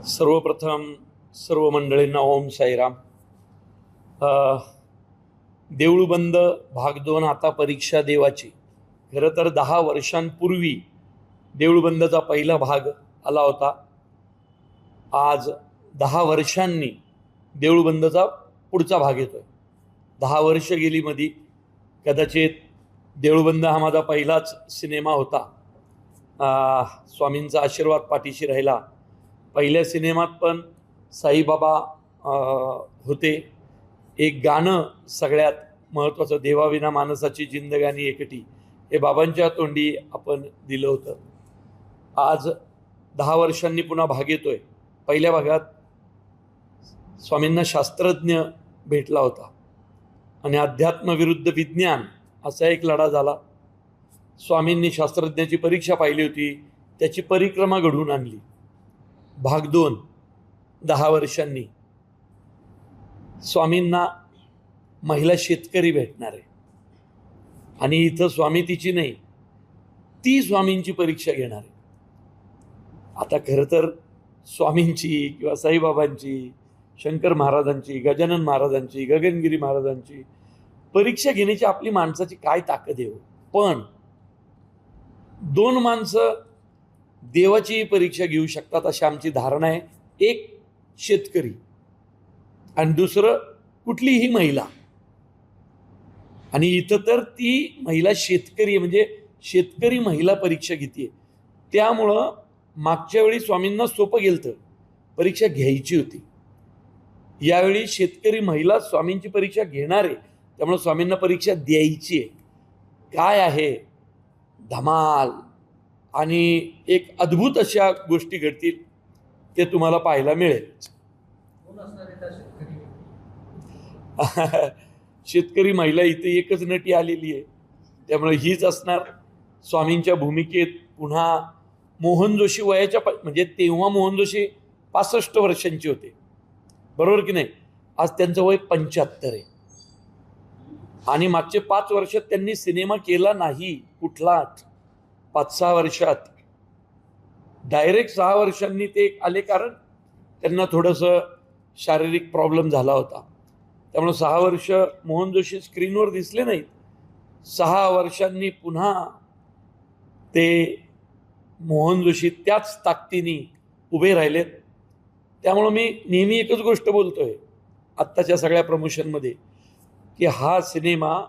सर्वप्रथम सर्व मंडळींना ओम साईराम. देऊळबंद भाग 2 आता परीक्षा देवाची. खरं तर 10 वर्षांपूर्वी देऊळबंदचा पहिला भाग आला होता. आज 10 वर्षांनी देऊळबंदचा पुढचा भाग येतोय. 10 वर्ष गेली मधी. कदाचित देऊळबंद हा माझा पहिलाच सिनेमा होता. स्वामींचा आशीर्वाद पाठीशी राहिला. पहिल्या सिनेमात पण साईबाबा होते. एक गाणं सगळ्यात महत्त्वाचं, देवाविना माणसाची जिंदगानी एकटी, हे बाबांच्या तोंडी आपण दिलं होतं. आज 10 वर्षांनी पुन्हा भाग येतोय. पहिल्या भागात स्वामींना शास्त्रज्ञ भेटला होता आणि अध्यात्म विरुद्ध विज्ञान असा एक लढा झाला. स्वामींनी शास्त्रज्ञाची परीक्षा पाहिली होती, त्याची परिक्रमा घडवून आणली. भाग 2 10 वर्षांनी स्वामींना महिला शेतकरी भेटणार आहे आणि इथं स्वामी तिची नाही, ती स्वामींची परीक्षा घेणार आहे. आता खरं तर स्वामींची किंवा साईबाबांची, शंकर महाराजांची, गजानन महाराजांची, गगनगिरी महाराजांची परीक्षा घेण्याची आपली माणसाची काय ताकद आहे. पण 2 माणसं देवाची परीक्षा घेऊ शकतात अशी आमची धारणा आहे. एक शेतकरी आणि दुसरं कुठलीही महिला. आणि इथं तर ती महिला शेतकरी, म्हणजे शेतकरी महिला परीक्षा घेते. त्यामुळं मागच्या वेळी स्वामींना सोपं गेलं, परीक्षा घ्यायची होती. यावेळी शेतकरी महिला स्वामींची परीक्षा घेणार आहे, त्यामुळे स्वामींना परीक्षा द्यायची आहे. काय आहे धमाल आणि एक अद्भुत अशा गोष्टी घडतील, ते तुम्हाला पाहायला मिळेल. शेतकरी महिला इथे एकच नटी आलेली आहे, त्यामुळे हीच असणार. स्वामींच्या भूमिकेत पुन्हा मोहन जोशी वयाच्या म्हणजे तेव्हा मोहन जोशी 65 वर्षांचे होते, बरोबर की नाही. आज त्यांचं वय 75 आहे आणि मागचे 5 वर्षात त्यांनी सिनेमा केला नाही कुठलाच. 5-6 वर्षात डायरेक्ट 6 वर्षांनी ते आले, कारण त्यांना थोडंसं शारीरिक प्रॉब्लेम झाला होता. त्यामुळे 6 वर्ष मोहन जोशी स्क्रीनवर दिसले नाहीत. 6 वर्षांनी पुन्हा ते मोहन जोशी त्याच ताकदीने उभे राहिलेत. त्यामुळं मी नेहमी एकच गोष्ट बोलतोय आत्ताच्या सगळ्या प्रमोशनमध्ये, की हा सिनेमा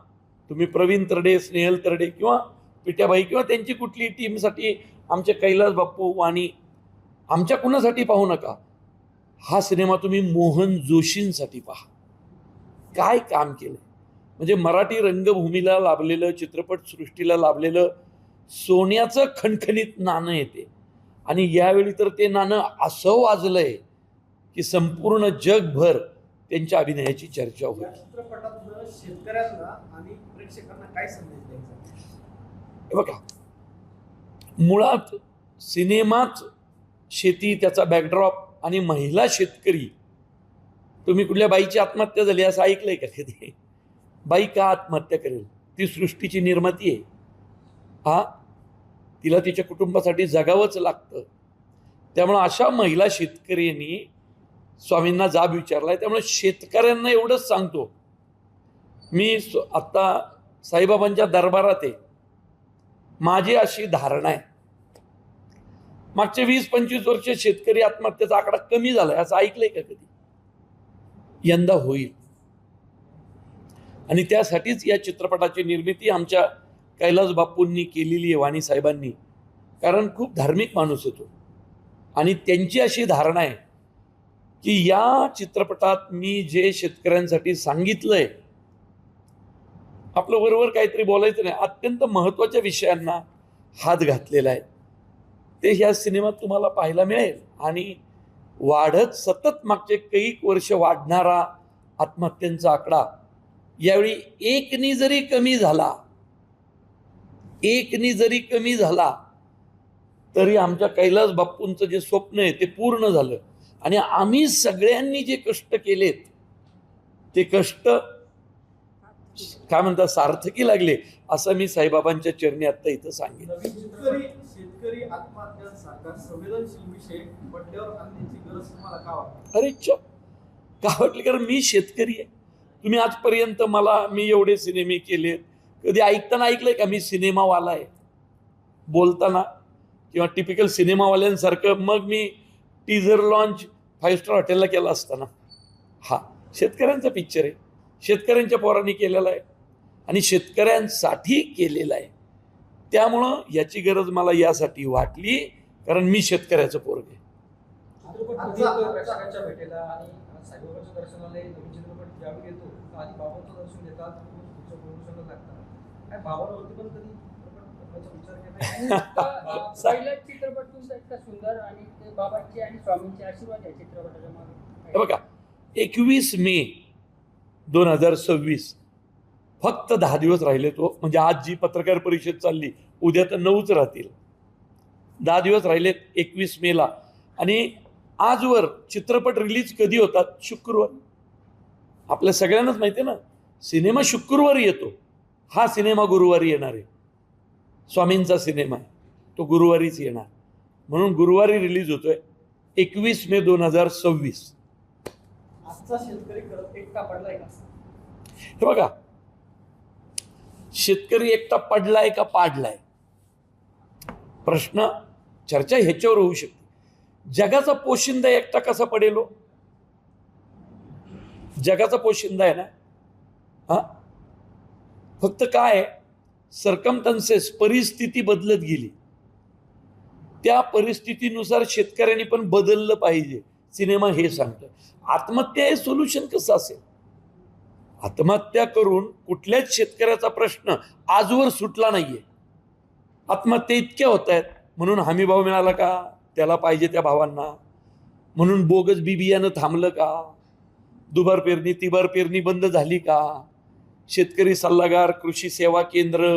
तुम्ही प्रवीण तरडे, स्नेहल तरडे किंवा पिट्याबाई किंवा त्यांची कुठली टीमसाठी, आमचे कैलास बाप्पू वाणी, आमच्या कुणासाठी पाहू नका. हा सिनेमा तुम्ही मोहन जोशींसाठी पहा. काय काम केलं, म्हणजे मराठी रंगभूमीला लाभलेलं, चित्रपटसृष्टीला लाभलेलं सोन्याचं खणखणीत नाणं येते. आणि यावेळी तर ते नाणं असं वाजलंय की संपूर्ण जगभर त्यांच्या अभिनयाची चर्चा होईल. शेतकऱ्यांना आणि प्रेक्षकांना काय संदेश द्यायचा? बघा, मुळात सिनेमाच शेती, त्याचा बॅकड्रॉप आणि महिला शेतकरी. तुम्ही कुठल्या बाईची आत्महत्या झाली असं ऐकलंय का कधी? बाई का आत्महत्या करेल? ती सृष्टीची निर्माती आहे. तिला तिच्या कुटुंबासाठी जगावंच लागतं. त्यामुळं अशा महिला शेतकऱ्यांनी स्वामींना जाब विचारलाय. त्यामुळे शेतकऱ्यांना एवढंच सांगतो मी, आत्ता साईबाबांच्या दरबारात आहे. माझी अशी धारणा आहे, मागचे 20-25 वर्ष शेतकरी आत्महत्येचा आकडा कमी झालाय असं ऐकलंय का कधी? यंदा होईल. आणि त्यासाठीच या चित्रपटाची निर्मिती आमच्या कैलास बाप्पूंनी केलेली आहे, वाणी साहेबांनी. कारण खूप धार्मिक माणूस होतो आणि त्यांची अशी धारणा आहे की या चित्रपटात मी जे शेतकऱ्यांसाठी सांगितलंय, आपलं वरवर काहीतरी बोलायचं नाही, अत्यंत महत्त्वाच्या विषयांना हात घातलेला आहे. ते ह्या सिनेमात तुम्हाला पाहायला मिळेल. आणि वाढत सतत मागचे काही वर्ष वाढणारा आत्महत्यांचा आकडा यावेळी एकनी जरी कमी झाला तरी आमच्या कैलास बाप्पूंचं जे स्वप्न आहे ते पूर्ण झालं. आणि आम्ही सगळ्यांनी जे कष्ट केलेत ते कष्ट काय म्हणतात सार्थकी लागले असं मी साईबाबांच्या चरणी आत्ता इथं सांगेन. नवीन शेतकरी आत्महत्यांसारखा संवेदनशील विषय पडद्यावर आणण्याची गरज तुम्हाला का वाटते? अरे का वाटली? कारण मी शेतकरी आहे. तुम्ही आजपर्यंत मी एवढे सिनेमे केलेत, कधी ऐकताना ऐकलंय का मी सिनेमावाला आहे बोलताना, किंवा टिपिकल सिनेमावाल्यांसारखं मग मी टीझर लॉन्च 5 स्टार हॉटेलला केला असताना? हा शेतकऱ्यांचा पिक्चर आहे, शेतकऱ्यांच्या पोरांनी केलेला आहे आणि शेतकऱ्यांसाठी केलेला आहे. त्यामुळं याची गरज मला यासाठी वाटली कारण मी शेतकऱ्याचं पोरग आहे. प्रेक्षकांच्या भेटेला आणि साईबाबांच्या दर्शनाला नवीन चित्रपट ज्यावेळी येतो आणि बाबांचं दर्शन घेतात पुढच्या प्रमोशनला लागतात काय बाबांवरती पण कधी विचार केला? पहिला चित्रपट तुमचा इतका सुंदर आणि ते बाबांचे आणि स्वामींचे आशीर्वाद आहे चित्रपटाच्या मागे. हे बघा 21 मे 2026 फक्त 10 दिवस राहिले तो, म्हणजे आज जी पत्रकार परिषद चालली उद्या तर 9च राहतील, 10 दिवस राहिलेत 21 मेला. आणि आजवर चित्रपट रिलीज कधी होतात? शुक्रवार. आपल्या सगळ्यांनाच माहिती आहे ना, सिनेमा शुक्रवारी येतो, हा सिनेमा गुरुवारी येणार आहे. स्वामींचा सिनेमा आहे तो गुरुवारीच येणार, म्हणून गुरुवारी रिलीज होतोय 21 मे 2026. आजचा शेतकरी खरंच एकटा पडलाय का? हे बघा, शेतकरी एकटा पडलाय का पाडलाय प्रश्न, चर्चा ह्याच्यावर होऊ शकते. जगाचा पोशिंदा एकटा कसा पडेल हो? जगाचा पोशिंदा आहे ना हा. फक्त काय सरकमटन्सेस, परिस्थिती बदलत गेली, त्या परिस्थितीनुसार शेतकऱ्यांनी पण बदललं पाहिजे. सिनेमा हे सांगतोय. आत्महत्या हे सोल्युशन कसं असेल? आत्महत्या करून कुठल्याच शेतकऱ्याचा प्रश्न आजवर सुटला नाहीये. आत्महत्या इतक्या होत आहेत, म्हणून हमी भाव मिळाला का त्याला पाहिजे त्या भावांना? म्हणून बोगस बी बियाणं थांबलं का? दुबार पेरणी तिबार पेरणी बंद झाली का? शेतकरी सल्लागार, कृषी सेवा केंद्र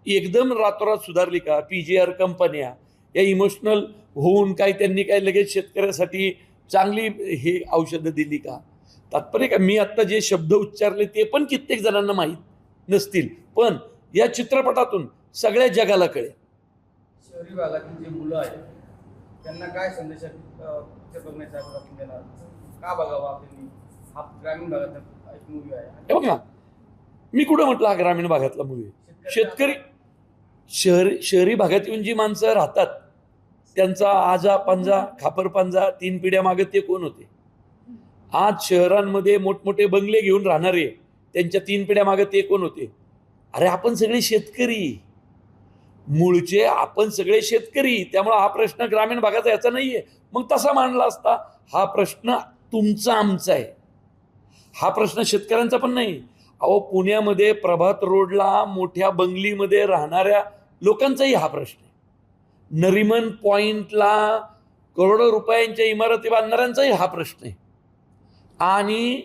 एकदम रातोरात सुधारली का? PGR कंपन्या या इमोशनल होऊन काय त्यांनी काय लगेच शेतकऱ्यासाठी चांगली हे औषधं दिली का? तात्पर्य का मी आत्ता जे शब्द उच्चारले ते पण कित्येक जणांना माहीत नसतील, पण या चित्रपटातून सगळ्या जगाला कळेल. शहरी भागातील जे मुलं आहेत त्यांना काय संदेश बघण्याचा आपण देणार? का बघावा त्यांनी? हा ग्रामीण भागातला एक मूवी आहे. हे बघा, मी कुठं म्हटलं हा ग्रामीण भागातला मूवी आहे? शेतकरी शहरी भागात येऊन जी माणसं राहतात त्यांचा आजा पंजा खापर पंजा 3 पिढ्या मागे ते कोण होते? आज शहरांमध्ये मोठमोठे बंगले घेऊन राहणारे त्यांच्या 3 पिढ्या मागे ते कोण होते? अरे आपण सगळे शेतकरी, मूळचे आपण सगळे शेतकरी. त्यामुळे हा प्रश्न ग्रामीण भागाचा याचा नाहीये. मग तसा मांडला असता, हा प्रश्न तुमचा आमचा आहे, हा प्रश्न शेतकऱ्यांचा पण नाही. अहो पुण्यामध्ये प्रभात रोडला मोठ्या बंगलीमध्ये राहणाऱ्या लोकांचाही हा प्रश्न आहे. नरिमन पॉइंटला करोडो रुपयांच्या इमारती बांधणाऱ्यांचाही हा प्रश्न आहे. आणि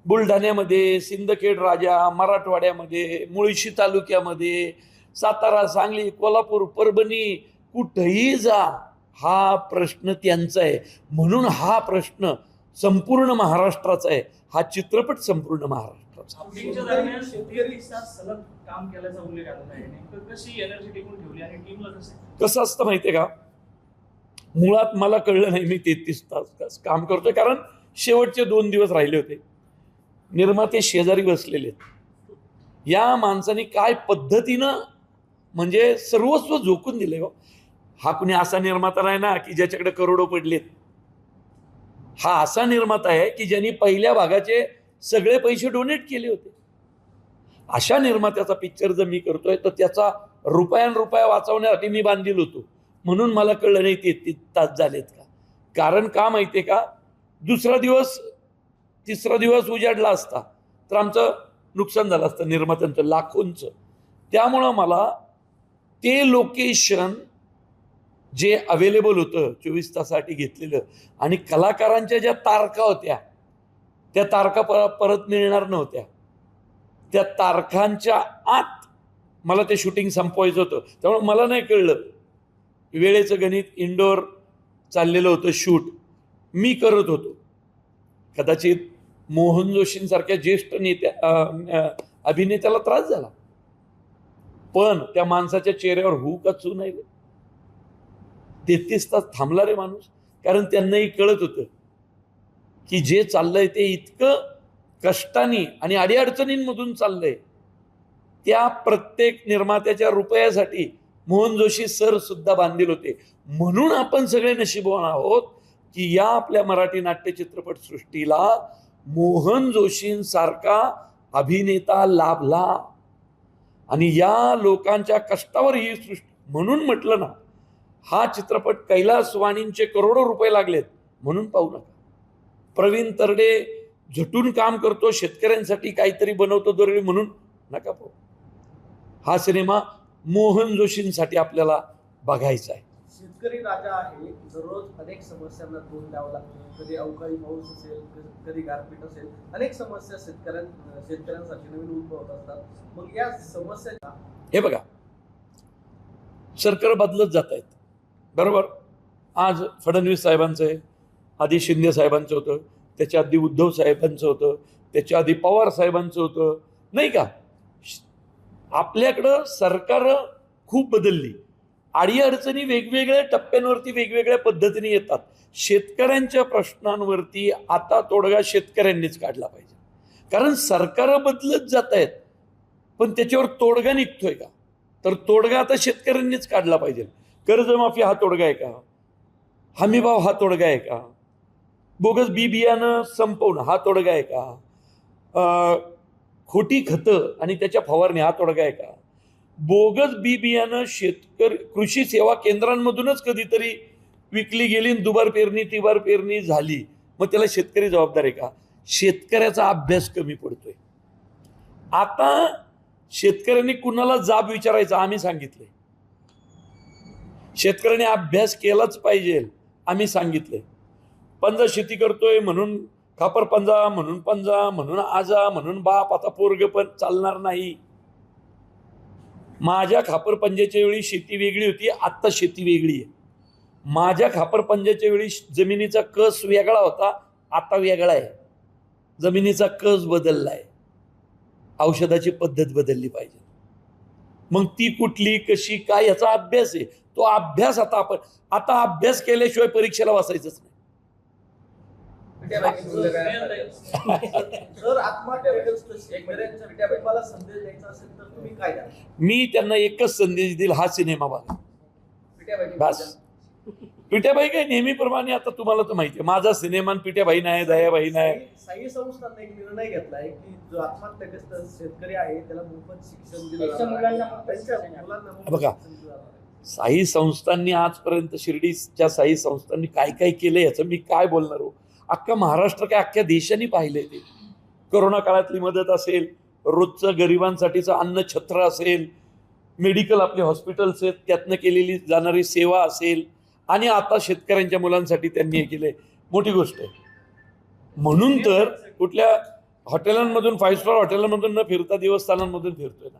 बुलढाण्यामध्ये, सिंदखेड राजा, मराठवाड्यामध्ये, मुळशी तालुक्यामध्ये, सातारा, सांगली, कोल्हापूर, परभणी, कुठेही जा हा प्रश्न त्यांचा आहे. म्हणून हा प्रश्न संपूर्ण महाराष्ट्राचा आहे. हा चित्रपट संपूर्ण महाराष्ट्राचा. शूटिंगच्या दरम्यान शेतकरी सलग काम केल्याचा उल्लेख आलेला आहे. नेमकं कशी एनर्जी टिकून ठेवली आणि टीमला कसं असतं माहितीये का? मुळात मला कळलं नाही मी 33 तास काम करतोय, कारण शेवटचे 2 दिवस राहिले होते. निर्माते शेजारी बसलेले, या माणसाने काय पद्धतीनं म्हणजे सर्वस्व झोकून दिलंय हो. हा कुणी असा निर्माता नाही ना की ज्याच्याकडे करोडो पडलेत. हा असा निर्माता आहे की ज्यांनी पहिल्या भागाचे सगळे पैसे डोनेट केले होते. अशा निर्मात्याचा पिक्चर जर मी करतोय तर त्याचा रुपया वाचवण्यासाठी मी बांधील होतो. म्हणून मला कळलं नाही 33 तास झालेत का. कारण का माहितीये का, दुसरा दिवस तिसरा दिवस उजाडला असता तर आमचं नुकसान झालं असतं, निर्मात्यांचं लाखोंचं. त्यामुळं मला ते लोकेशन जे अवेलेबल होतं 24 तासासाठी घेतलेलं, आणि कलाकारांच्या ज्या तारखा होत्या त्या तारखा परत मिळणार नव्हत्या. त्या तारखांच्या आत मला ते शूटिंग संपवायचं होतं. त्यामुळे मला नाही कळलं, वेळेचं गणित, इंडोर चाललेलं होतं शूट, मी करत होतो. कदाचित मोहन जोशींसारख्या ज्येष्ठ अभिनेत्याला त्रास झाला, पण त्या माणसाच्या चेहऱ्यावर हू का चू नाही. 33 तास थांबला रे माणूस, कारण त्यांनाही कळत होतं की जे चाललंय ते इतकं कष्टाने आणि अडीअडचणींमधून चाललंय. त्या प्रत्येक निर्मात्याच्या रुपयासाठी मोहन जोशी सर सुद्धा बांधील होते. म्हणून आपण सगळे नशीबवान आहोत की या आपल्या मराठी नाट्य चित्रपट सृष्टीला मोहन जोशींसारखा अभिनेता लाभला. आणि या लोकांच्या कष्टावर ही सृष्टी, म्हणून म्हटलं ना, हा चित्रपट कैलास वाणींचे करोडो रुपये लागलेत म्हणून पाहू नका. प्रवीण तरडे झटून काम करतो, शेतकऱ्यांसाठी काहीतरी बनवतो दरवेळी म्हणून नका पाहू. हा सिनेमा मोहन जोशींसाठी आपल्याला बघायचा आहे. शेतकरी राजा आहे. दररोज अनेक समस्यांना तोंड द्यावं लागतं. कधी अवकाळी पाऊस असेल, कधी गारपीट असेल, अनेक समस्या शेतकऱ्यांसाठी नवीन उद्भवत असतात. मग या समस्या, हे बघा, सरकार बदलत जात आहेत, बरोबर. आज फडणवीस साहेबांचं आहे, आधी शिंदे साहेबांचं होतं, त्याच्या आधी उद्धव साहेबांचं होतं, त्याच्या आधी पवार साहेबांचं होतं, नाही का. आपल्याकडं सरकार खूप बदलली. अडीअडचणी वेगवेगळ्या टप्प्यांवरती वेगवेगळ्या पद्धतीने येतात. शेतकऱ्यांच्या प्रश्नांवरती आता तोडगा शेतकऱ्यांनीच काढला पाहिजे, कारण सरकार बदलत जात आहेत, पण त्याच्यावर तोडगा निघतोय का, तर तोडगा आता शेतकऱ्यांनीच काढला पाहिजे. कर्जमाफी हा तोडगा आहे का, हमीभाव हा तोडगा आहे का, बोगस बी बियाणं संपवणं हा तोडगा आहे का, खोटी खतं आणि त्याच्या फवारणी हा तोडगा आहे का, बोगस बी बियाणं कृषी सेवा केंद्रांमधूनच कधीतरी विकली गेली, दुबार पेरणी तिबार पेरणी झाली, मग त्याला शेतकरी जबाबदार आहे का. शेतकऱ्याचा अभ्यास कमी पडतोय. आता शेतकऱ्यांनी कुणाला जाब विचारायचा आम्ही सांगितले, शेतकऱ्यांनी अभ्यास केलाच पाहिजे आम्ही सांगितले. पंजा शेती करतोय म्हणून खापर पंजा, म्हणून पंजा, म्हणून आजा, म्हणून बाप, आता पोरग पण चालणार नाही. माझ्या खापर पंजाच्या वेळी शेती वेगळी होती, आत्ता शेती वेगळी आहे. माझ्या खापर पंजाच्या वेळी जमिनीचा कस वेगळा होता, आता वेगळा आहे. जमिनीचा कस बदलला आहे, औषधाची पद्धत बदलली पाहिजे. मग ती कुठली, कशी, काय, याचा अभ्यास आहे. तो अभ्यास आता अभ्यास केल्याशिवाय परीक्षेला बसायचंच नाही. जर आत्महत्याग्रस्त शेतकऱ्यांच्या कुटुंबाला संदेश द्यायचा असेल तर तुम्ही काय द्या? मी त्यांना एकच संदेश देईल, हा सिनेमा बघा बस. पिट्याबाई काय नेहमीप्रमाणे, आता तुम्हाला तर माहिती आहे, माझा सिनेमा पिट्याबाई नाही, दयाबाई नाही. साई संस्थांनी एक निर्णय घेतलाय की जो आत्महत्याग्रस्त शेतकरी आहे त्याला मोफत शिक्षण दिलं त्यांच्या जाणार मुलांना आहे. मोफत त्यांच्या शिक्षण आहे. मुलांना मोफत बघा. शिक्षण दिलं जाणार आहे. साई संस्थांनी आजपर्यंत, शिर्डीच्या साई संस्थांनी काय काय केलं याचं मी काय बोलणार हो. अख्खा महाराष्ट्र काय अख्ख्या देशाने पाहिलंय ते. कोरोना काळातली मदत असेल, रोजचं गरिबांसाठीचं अन्न छत्र असेल, मेडिकल आपले हॉस्पिटल्स आहेत त्यातनं केलेली जाणारी सेवा असेल, आणि आता शेतकऱ्यांच्या मुलांसाठी त्यांनी हे केलंय, मोठी गोष्ट आहे. म्हणून तर कुठल्या हॉटेलांमधून, 5 स्टार हॉटेलांमधून न फिरता देवस्थानांमधून फिरतोय ना.